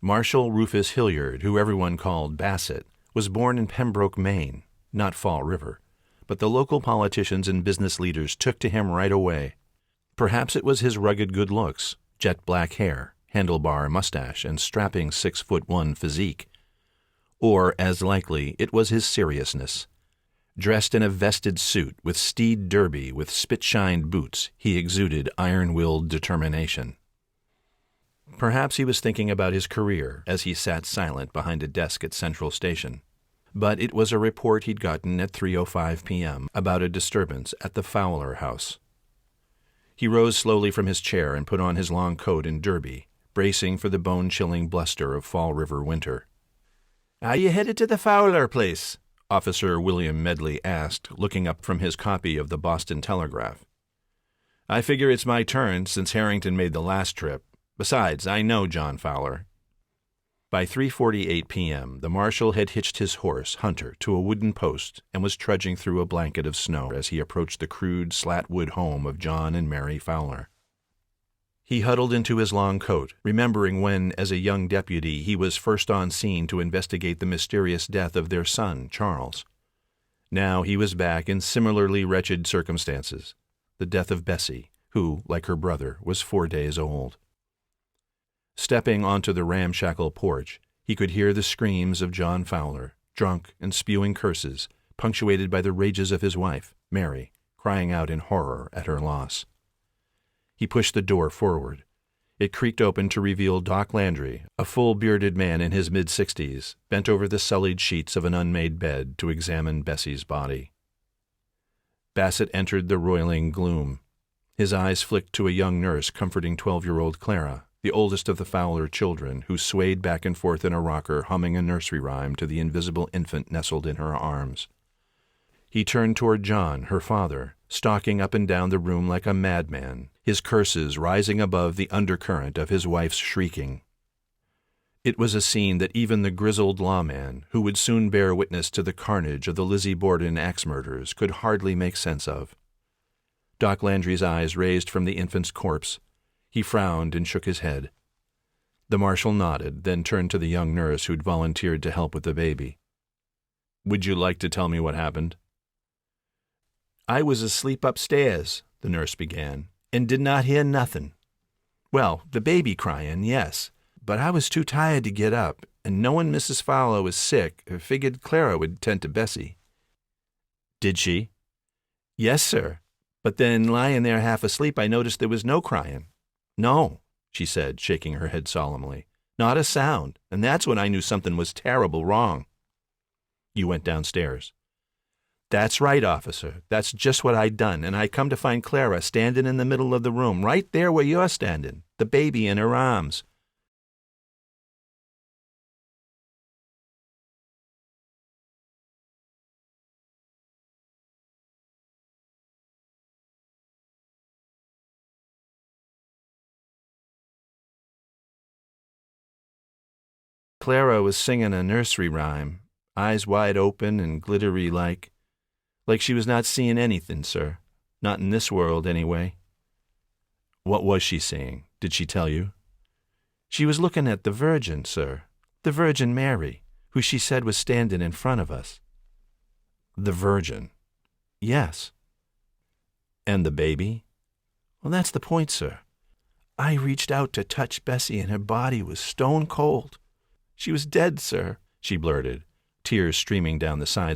Marshal Rufus Hilliard, who everyone called Bassett, was born in Pembroke, Maine, not Fall River, but the local politicians and business leaders took to him right away. Perhaps it was his rugged good looks, jet black hair, handlebar mustache, and strapping 6'1" physique. Or, as likely, it was his seriousness. Dressed in a vested suit with steed derby with spit-shined boots, he exuded iron-willed determination. Perhaps he was thinking about his career as he sat silent behind a desk at Central Station. But it was a report he'd gotten at 3:05 p.m. about a disturbance at the Fowler house. He rose slowly from his chair and put on his long coat and derby, bracing for the bone-chilling bluster of Fall River winter. "Are you headed to the Fowler place?" Officer William Medley asked, looking up from his copy of the Boston Telegraph. "I figure it's my turn since Harrington made the last trip. Besides, I know John Fowler." By 3:48 p.m., the marshal had hitched his horse, Hunter, to a wooden post and was trudging through a blanket of snow as he approached the crude, slat-wood home of John and Mary Fowler. He huddled into his long coat, remembering when, as a young deputy, he was first on scene to investigate the mysterious death of their son, Charles. Now he was back in similarly wretched circumstances, the death of Bessie, who, like her brother, was 4 days old. Stepping onto the ramshackle porch, he could hear the screams of John Fowler, drunk and spewing curses, punctuated by the rages of his wife, Mary, crying out in horror at her loss. He pushed the door forward. It creaked open to reveal Doc Landry, a full-bearded man in his mid-60s, bent over the sullied sheets of an unmade bed to examine Bessie's body. Bassett entered the roiling gloom. His eyes flicked to a young nurse comforting 12-year-old Clara, the oldest of the Fowler children, who swayed back and forth in a rocker, humming a nursery rhyme to the invisible infant nestled in her arms. He turned toward John, her father, stalking up and down the room like a madman, his curses rising above the undercurrent of his wife's shrieking. It was a scene that even the grizzled lawman, who would soon bear witness to the carnage of the Lizzie Borden axe murders, could hardly make sense of. Doc Landry's eyes raised from the infant's corpse. He frowned and shook his head. The marshal nodded, then turned to the young nurse who'd volunteered to help with the baby. "Would you like to tell me what happened?" "I was asleep upstairs," the nurse began, "and did not hear nothing. Well, the baby crying, yes, but I was too tired to get up, and knowing Mrs. Fowler was sick, I figured Clara would tend to Bessie." "Did she?" "Yes, sir. But then, lying there half asleep, I noticed there was no crying. No," she said, shaking her head solemnly. "Not a sound, and that's when I knew something was terrible wrong." "You went downstairs." "That's right, officer. That's just what I'd done, and I come to find Clara standing in the middle of the room, right there where you're standing, the baby in her arms." Clara was singing a nursery rhyme, eyes wide open and glittery like she was not seeing anything, sir. Not in this world, anyway." "What was she singing? Did she tell you?" "She was looking at the Virgin, sir. The Virgin Mary, who she said was standing in front of us." "The Virgin?" "Yes." "And the baby?" "Well, that's the point, sir. I reached out to touch Bessie, and her body was stone cold. She was dead, sir," she blurted, tears streaming down the sides